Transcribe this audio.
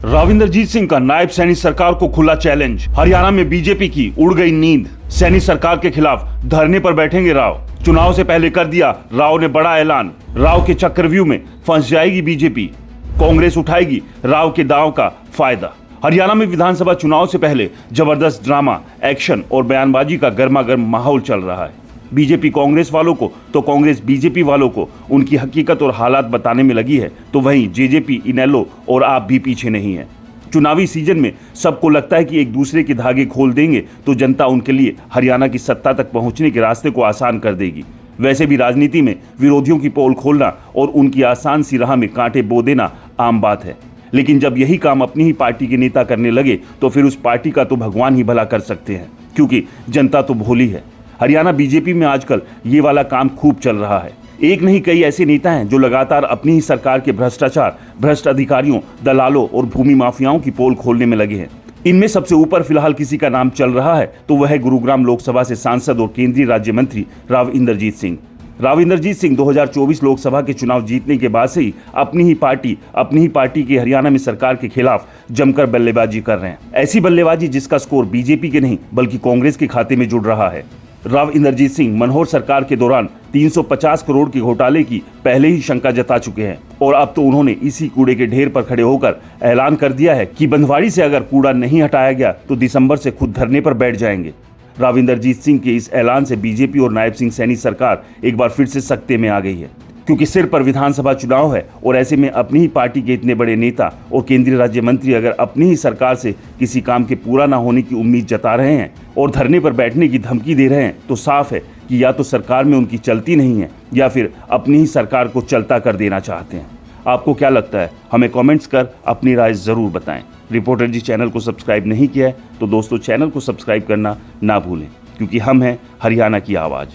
राविंदरजीत सिंह का नायब सैनी सरकार को खुला चैलेंज। हरियाणा में बीजेपी की उड़ गई नींद। सैनी सरकार के खिलाफ धरने पर बैठेंगे राव। चुनाव से पहले कर दिया राव ने बड़ा ऐलान। राव के चक्रव्यूह में फंस जाएगी बीजेपी। कांग्रेस उठाएगी राव के दांव का फायदा। हरियाणा में विधानसभा चुनाव से पहले जबरदस्त ड्रामा, एक्शन और बयानबाजी का गर्मागर्म माहौल चल रहा है। बीजेपी कांग्रेस वालों को तो कांग्रेस बीजेपी वालों को उनकी हकीकत और हालात बताने में लगी है, तो वहीं जेजेपी, इनेलो और आप भी पीछे नहीं है। चुनावी सीजन में सबको लगता है कि एक दूसरे के धागे खोल देंगे तो जनता उनके लिए हरियाणा की सत्ता तक पहुंचने के रास्ते को आसान कर देगी। वैसे भी राजनीति में विरोधियों की पोल खोलना और उनकी आसान सी राह में कांटे बो देना आम बात है, लेकिन जब यही काम अपनी ही पार्टी के नेता करने लगे तो फिर उस पार्टी का तो भगवान ही भला कर सकते हैं, क्योंकि जनता तो भोली है। हरियाणा बीजेपी में आजकल ये वाला काम खूब चल रहा है। एक नहीं कई ऐसे नेता हैं जो लगातार अपनी ही सरकार के भ्रष्टाचार, भ्रष्ट अधिकारियों, दलालों और भूमि माफियाओं की पोल खोलने में लगे हैं। इनमें सबसे ऊपर फिलहाल किसी का नाम चल रहा है तो वह है गुरुग्राम लोकसभा से सांसद और केंद्रीय राज्य मंत्री राविंदरजीत सिंह। राविंदरजीत सिंह 2024 लोकसभा के चुनाव जीतने के बाद से ही अपनी ही पार्टी की हरियाणा में सरकार के खिलाफ जमकर बल्लेबाजी कर रहे हैं। ऐसी बल्लेबाजी जिसका स्कोर बीजेपी के नहीं बल्कि कांग्रेस के खाते में जुड़ रहा है। राविंदरजीत सिंह मनोहर सरकार के दौरान 350 करोड़ के घोटाले की पहले ही शंका जता चुके हैं और अब तो उन्होंने इसी कूड़े के ढेर पर खड़े होकर ऐलान कर दिया है कि बंधवाड़ी से अगर कूड़ा नहीं हटाया गया तो दिसंबर से खुद धरने पर बैठ जाएंगे। राविंदरजीत सिंह के इस ऐलान से बीजेपी और नायब सिंह सैनी सरकार एक बार फिर से सख्ते में आ गई है, क्योंकि सिर पर विधानसभा चुनाव है और ऐसे में अपनी ही पार्टी के इतने बड़े नेता और केंद्रीय राज्य मंत्री अगर अपनी ही सरकार से किसी काम के पूरा ना होने की उम्मीद जता रहे हैं और धरने पर बैठने की धमकी दे रहे हैं तो साफ है कि या तो सरकार में उनकी चलती नहीं है या फिर अपनी ही सरकार को चलता कर देना चाहते हैं। आपको क्या लगता है? हमें कमेंट्स कर अपनी राय जरूर बताएं। रिपोर्टर जी चैनल को सब्सक्राइब नहीं किया है तो दोस्तों चैनल को सब्सक्राइब करना ना भूलें, क्योंकि हम हैं हरियाणा की आवाज़।